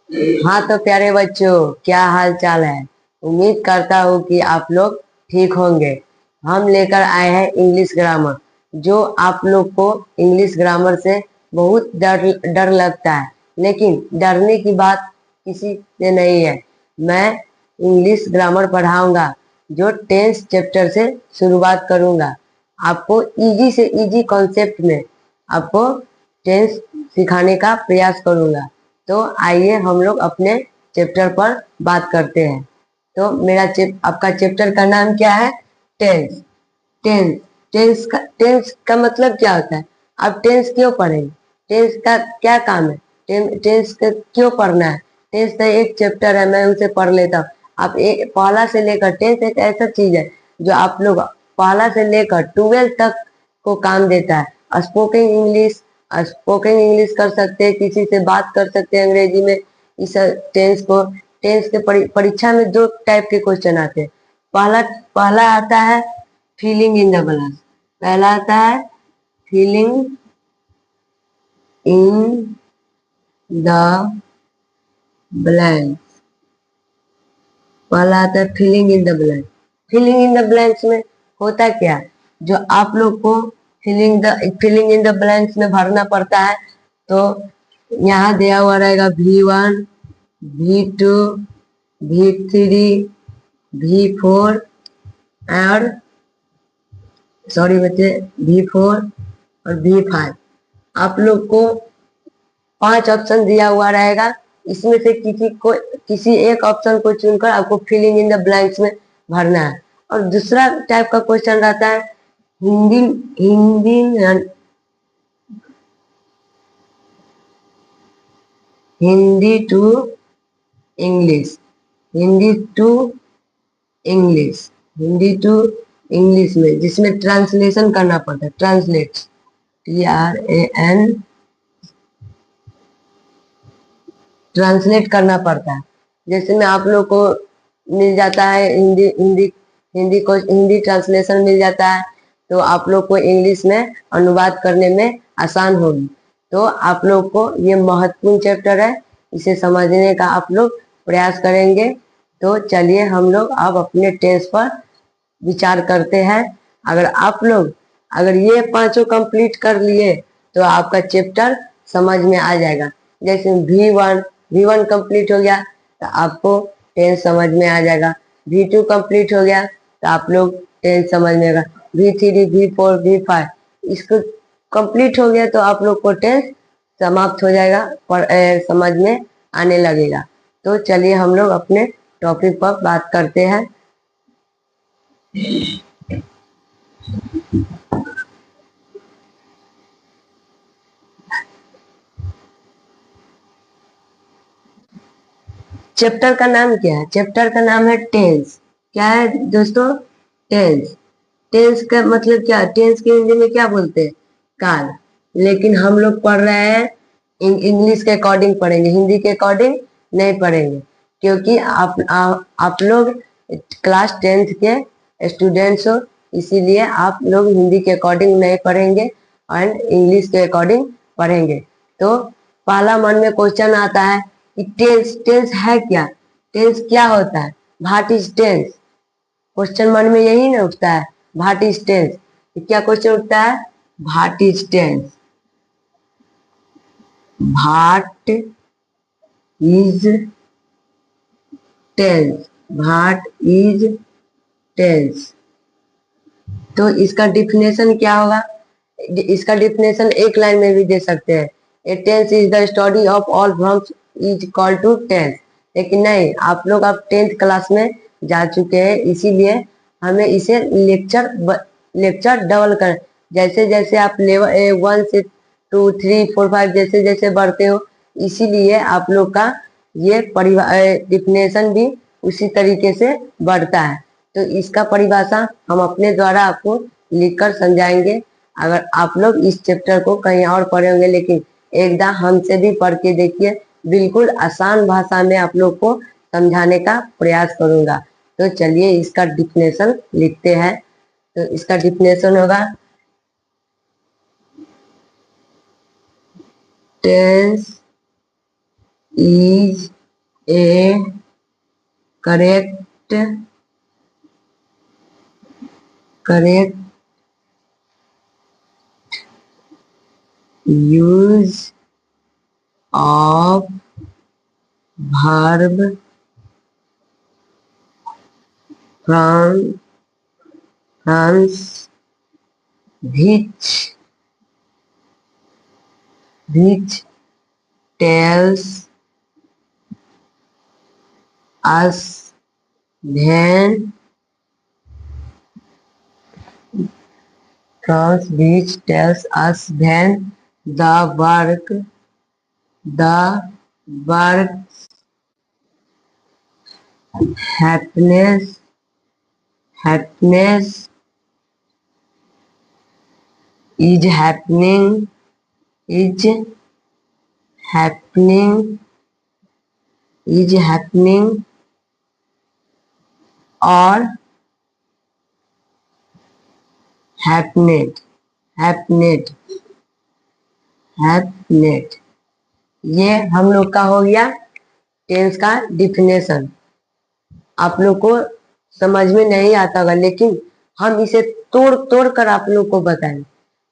हाँ तो प्यारे बच्चों, क्या हाल चाल है। उम्मीद करता हूँ कि आप लोग ठीक होंगे। हम लेकर आए हैं इंग्लिश ग्रामर। जो आप लोग को इंग्लिश ग्रामर से बहुत डर डर लगता है, लेकिन डरने की बात किसी से नहीं है। मैं इंग्लिश ग्रामर पढ़ाऊंगा, जो टेंथ चैप्टर से शुरुआत करूंगा। आपको इजी से इजी कॉन्सेप्ट में आपको टेंस सिखाने का प्रयास करूंगा। तो आइए हम लोग अपने चैप्टर पर बात करते हैं। तो आपका चैप्टर का नाम क्या है? टेंस। टेंस टेंस का मतलब क्या होता है? आप टेंस क्यों पढ़ेंगे? टेंस का क्या काम है? टेंस का क्यों पढ़ना है? टेंस का एक चैप्टर है, मैं उसे पढ़ लेता हूँ। आप एक पहला से लेकर टेंस एक ऐसा चीज है जो आप लोग पहला से लेकर 12 तक को काम देता है। स्पोकन इंग्लिश कर सकते हैं, किसी से बात कर सकते हैं अंग्रेजी में। इस टेंस के परीक्षा में दो टाइप के क्वेश्चन आते हैं। पहला पहला आता है फिलिंग इन द ब्लैंक्स। पहला आता है फिलिंग इन द ब्लैंक्स। पहला आता है filling in the blanks. Filling in the blanks में होता क्या? जो आप लोग को फिलिंग इन द ब्लैंक्स में भरना पड़ता है। तो यहाँ दिया हुआ रहेगा V1, V2, V3, V4 और सॉरी बच्चे, V4 और V5। आप लोग को 5 ऑप्शन दिया हुआ रहेगा। इसमें से किसी एक ऑप्शन को चुनकर आपको फिलिंग इन द ब्लैंक्स में भरना है। और दूसरा टाइप का क्वेश्चन रहता है Hindi Hindi Hindi to English. Hindi to English. Hindi to English में जिसमें ट्रांसलेशन करना पड़ता है। TRAN ट्रांसलेट करना पड़ता है। जैसे में आप लोग को मिल जाता है हिंदी हिंदी हिंदी को हिंदी ट्रांसलेशन मिल जाता है, तो आप लोग को इंग्लिश में अनुवाद करने में आसान होगी। तो आप लोग को ये महत्वपूर्ण चैप्टर है, इसे समझने का आप लोग प्रयास करेंगे। तो चलिए हम लोग अब अपने टेंस पर विचार करते हैं। अगर ये पांचों कंप्लीट कर लिए तो आपका चैप्टर समझ में आ जाएगा। जैसे V1 कंप्लीट हो गया तो आपको टेंस समझ में आ जाएगा। V2 कंप्लीट हो गया तो आप लोग टेंस समझ में आएगा। V3, V4, V5 इसको कंप्लीट हो गया तो आप लोग को टेंस समाप्त हो जाएगा, समझ में आने लगेगा। तो चलिए हम लोग अपने टॉपिक पर बात करते हैं। चैप्टर का नाम क्या है? चैप्टर का नाम है टेंस। क्या है दोस्तों? टेंस। टेंस का मतलब क्या? टेंस के हिंदी में क्या बोलते हैं? काल। लेकिन हम लोग पढ़ रहे हैं इंग्लिश के अकॉर्डिंग पढ़ेंगे, हिंदी के अकॉर्डिंग नहीं पढ़ेंगे। क्योंकि आप लोग क्लास 10th के स्टूडेंट्स हो, इसीलिए आप लोग हिंदी के अकॉर्डिंग नहीं पढ़ेंगे और इंग्लिश के अकॉर्डिंग पढ़ेंगे। तो पहला मन में क्वेश्चन आता है कि टेंस टेंस है क्या? टेंस क्या होता है? What is tense? क्वेश्चन मन में यही ना उठता है, व्हाट इज टेंस। क्या क्वेश्चन उठता है? What is tense? What is tense? What is tense? तो इसका डिफिनेशन क्या होगा? इसका डिफिनेशन एक लाइन में भी दे सकते हैं। A tense is the study of all forms is called to tense. लेकिन नहीं, आप लोग अब 10th क्लास में जा चुके हैं, इसीलिए हमें इसे लेक्चर डबल कर, जैसे जैसे आप लेवल 1 से 2, 3, 4, 5 जैसे जैसे बढ़ते हो, इसीलिए आप लोग का ये डिफिनेशन भी उसी तरीके से बढ़ता है। तो इसका परिभाषा हम अपने द्वारा आपको लिखकर समझाएंगे। अगर आप लोग इस चैप्टर को कहीं और पढ़े होंगे, लेकिन एकदा हमसे भी पढ़ के देखिए, बिल्कुल आसान भाषा में आप लोग को समझाने का प्रयास करूंगा। तो चलिए इसका डिफिनेशन लिखते हैं। तो इसका डिफिनेशन होगा tense is a correct use of verb from France which tells us then France which tells us then the work happiness is happening or happened ये हम लोग का हो गया टेंस का डिफिनेशन। आप लोग को समझ में नहीं आता होगा, लेकिन हम इसे तोड़ तोड़ कर आप लोग को बताएं,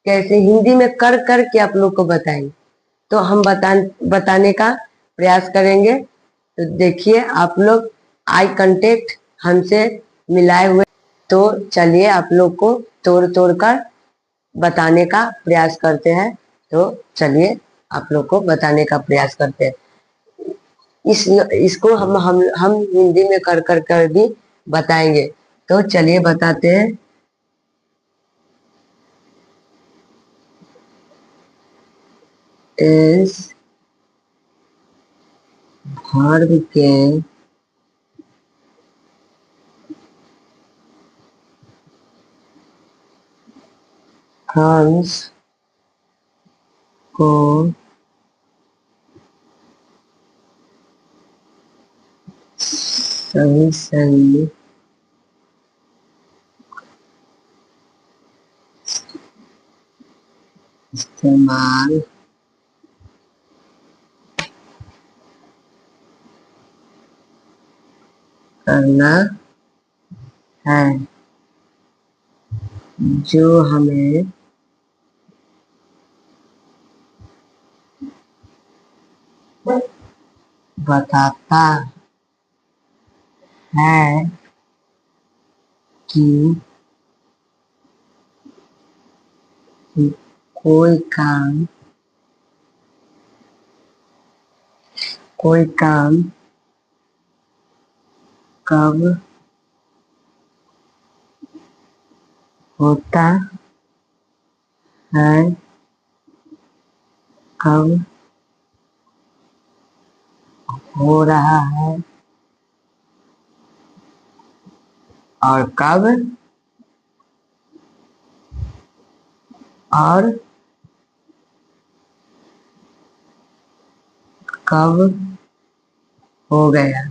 कैसे हिंदी में कर कर के आप लोग को बताएं, तो हम बताने का प्रयास करेंगे। तो देखिए आप लोग आई कांटेक्ट हमसे मिलाए हुए, तो चलिए आप लोग को तोड़ तोड़ कर बताने का प्रयास करते हैं। तो चलिए आप लोग को बताने का प्रयास करते हैं। इसको हम हिंदी में कर कर कर भी बताएंगे। तो चलिए बताते हैं। इस वर्ब के फ्रांस को सही इस्तेमाल करना है, जो हमें बताता है कि कोई काम कब होता है, कब हो रहा है और कब हो गया।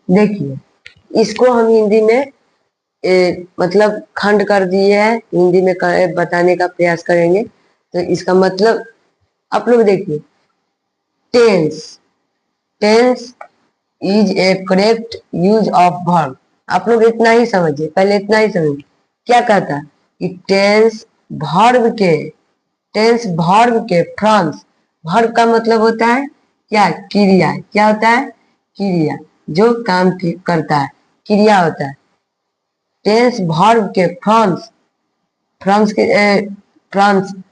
देखिए इसको हम हिंदी में मतलब खंड कर दिए है, हिंदी में बताने का प्रयास करेंगे। तो इसका मतलब आप लोग देखिए, tense is a correct use of verb. आप लोग इतना ही समझिए, पहले इतना ही समझिए। क्या कहता है कि टेंस वर्ब के फ्रॉम्स, वर्ब का मतलब होता है क्या, क्रिया। क्या होता है, क्रिया, जो काम करता है, क्रिया होता है। टेंस वर्ब के फ्रॉम्स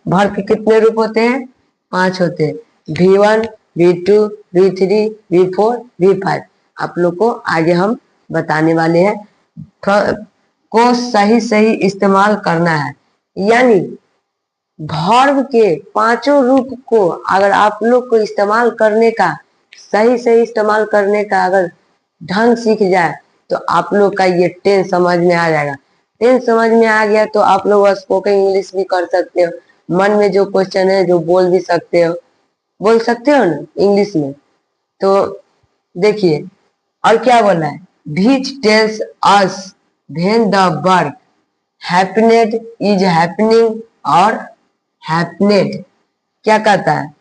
वर्ब के कितने रूप होते हैं, 5 होते हैं। V1, V2, V3, V4, V5। आप लोग को आगे हम बताने वाले हैं। को सही इस्तेमाल करना है, यानी वर्ब के 5 रूप को अगर आप लोग को इस्तेमाल करने का, सही इस्तेमाल करने का अगर ढंग सीख जाए, तो आप लोग का ये टेंस समझ में आ जाएगा। टेंस समझ में आ गया तो आप लोग स्पोकन इंग्लिश भी कर सकते हो। मन में जो क्वेश्चन है जो बोल सकते हो ना इंग्लिश में। तो देखिए और क्या बोला है, which tells us when the work happened is happening और happened। क्या कहता है,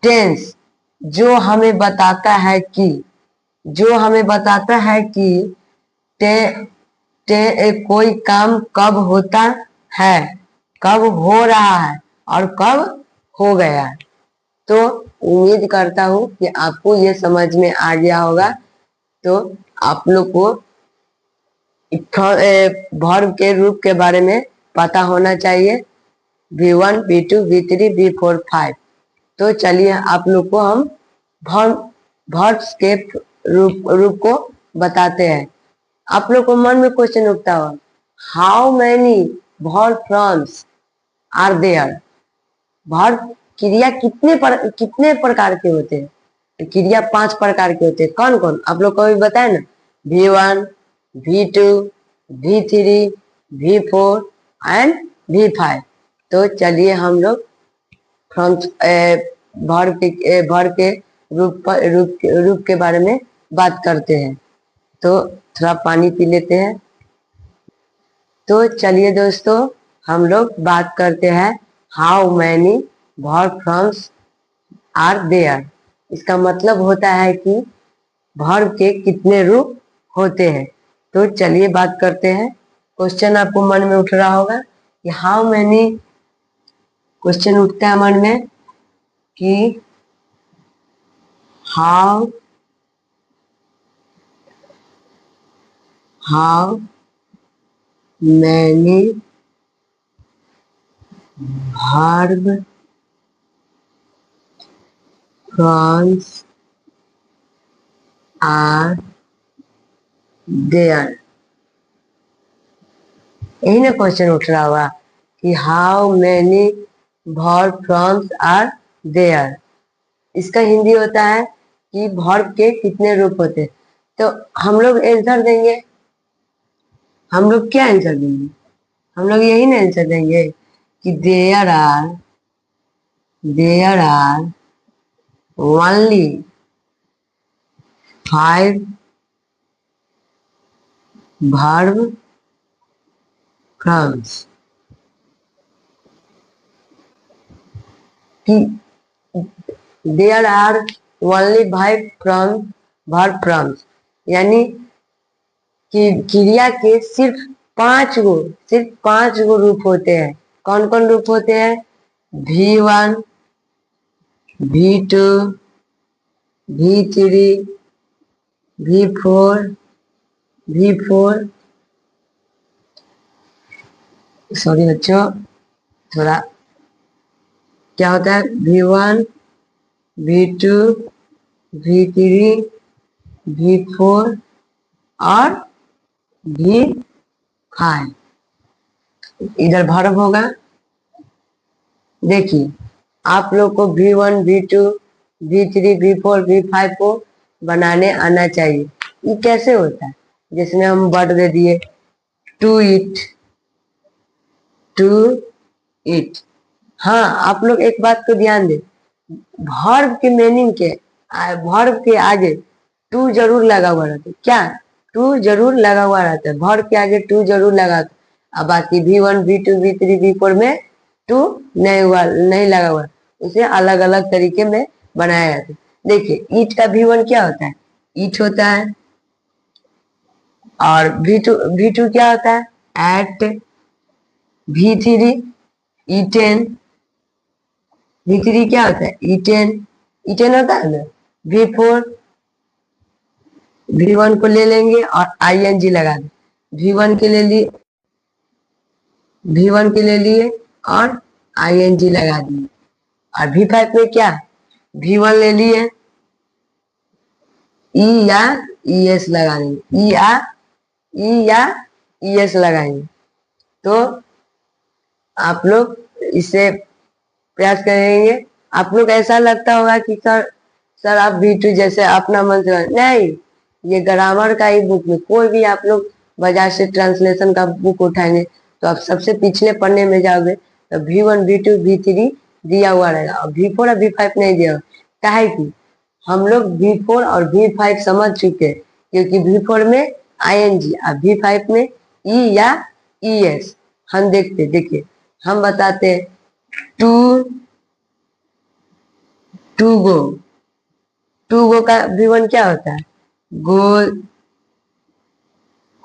टेंस जो हमें बताता है कि जो हमें बताता है कि कोई काम कब होता है, कब हो रहा है और कब हो गया है। तो उम्मीद करता हूँ कि आपको ये समझ में आ गया होगा। तो आप लोग को वर्ब के रूप के बारे में पता होना चाहिए, V1 V2 V3 V4 5। तो चलिए आप लोग को हम वर्ब्स के रूप को बताते हैं। आप लोग को मन में क्वेश्चन उठता हो, how many verb forms are there. Verb क्रिया कितने प्रकार के होते हैं? तो क्रिया 5 प्रकार के होते हैं। कौन कौन आप लोग को भी बताए ना, V1 V2 V3 V4 and V5। तो चलिए हम लोग फ्रॉम्स वर्ब के रूप के बारे में बात करते हैं। तो थोड़ा पानी पी लेते हैं। तो चलिए दोस्तों हम लोग बात करते हैं how many verb forms are there. इसका मतलब होता है कि वर्ब के कितने रूप होते हैं। तो चलिए बात करते हैं। क्वेश्चन आपको मन में उठ रहा होगा कि हाउ मैनी, क्वेश्चन उठता है मन में कि how many verb forms are there. यही ना क्वेश्चन उठ रहा होगा कि how many verb forms are there. इसका हिंदी होता है कि वर्ब के कितने रूप होते हैं। तो हम लोग आंसर देंगे, हम लोग क्या आंसर देंगे? हम लोग यही ना आंसर देंगे कि there are only 5 verb forms। कि there are only 5 verb forms, यानी कि क्रिया के सिर्फ पांच गो रूप होते हैं। कौन कौन रूप होते हैं? V1 V2 V3 V4 sorry बच्चों, थोड़ा क्या होता है, V1 V2 V3 V4 और V5। इधर वर्ब होगा। देखिए आप लोग को V1 V2 V3 V4 V5 को बनाने आना चाहिए। ये कैसे होता है? जिसमें हम वर्ड दे दिए टू इट। हाँ आप लोग एक बात को ध्यान दें, वर्ब के मीनिंग के वर्ब के आगे टू जरूर लगा हुआ रहता है। क्या? टू जरूर लगा हुआ रहता है, वर्ब के आगे टू जरूर लगा। अब बाकी V1 V2 V3 V4 में टू नहीं लगा हुआ, उसे अलग अलग तरीके में बनाया जाता है। देखिए ईट का V1 क्या होता है? ईट होता है। और V2 क्या होता है? एट। V3 eaten. V3 क्या होता है? ईटेन होता है ना। V4 V1 को ले लेंगे और ING लगा दें। V1 के ले लिए और ING लगा दिए। और V5 में क्या? V1 ले लिए, E या ES लगा देंगे। E या ES लगाएंगे। तो आप लोग इसे प्रयास करेंगे। आप लोग ऐसा लगता होगा कि सर आप V2 जैसे अपना मन से नहीं, ये ग्रामर का ही बुक में कोई भी आप लोग बाजार से ट्रांसलेशन का बुक उठाएंगे तो आप सबसे पिछले पन्ने में जाओगे तो V1 V2 V3 दिया हुआ रहेगा और V4 और V5 नहीं दिया हुआ। काहे कि हम लोग V4 और V5 समझ चुके हैं, क्योंकि V4 में ING और V5 में E या ES। हम देखिए हम बताते हैं टू गो, टू गो का V1 क्या होता है? गो,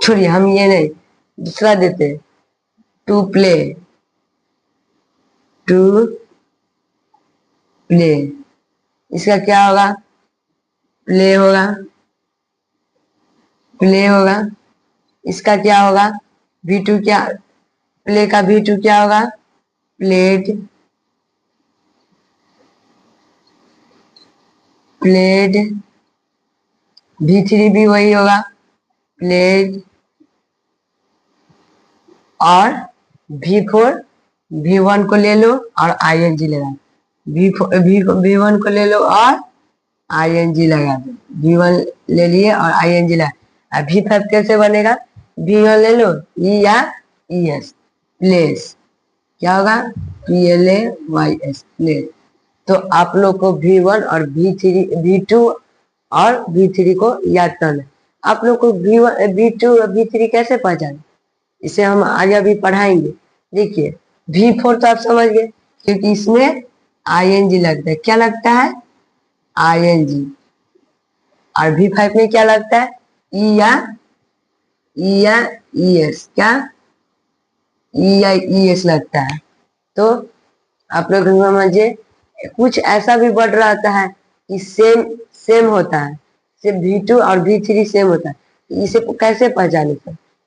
छोड़िए हम ये नहीं, दूसरा देते, टू प्ले, टू प्ले, इसका क्या होगा? प्ले होगा, प्ले होगा। इसका क्या होगा? V2 क्या, प्ले का V2 क्या होगा? Played, played. V3 भी वही होगा, प्लेड। और V4, V1 को ले लो और ING लगा, V1 को ले लो और ING लगा दो, V1 ले लिए और ING लगा। V5 कैसे बनेगा? V1 ले लो, E या ES, प्लेस, क्या होगा? PLAYS, place. तो आप लोग को V1 और V3, V2 और V3 को याद करना। आप लोग को V1, V2 और V3 कैसे पहचाने, इसे हम आगे अभी पढ़ाएंगे। देखिए V4 तो आप समझ गए, क्योंकि इसमें ING लगता है। क्या लगता है? ING। और V5 में क्या लगता है? E या ES, क्या? E या ES लगता है। तो आप लोग समझिए, कुछ ऐसा भी वर्ड रहता है कि सेम सेम होता है, सिर्फ V2 और V3 सेम होता है, इसे कैसे पहचाने?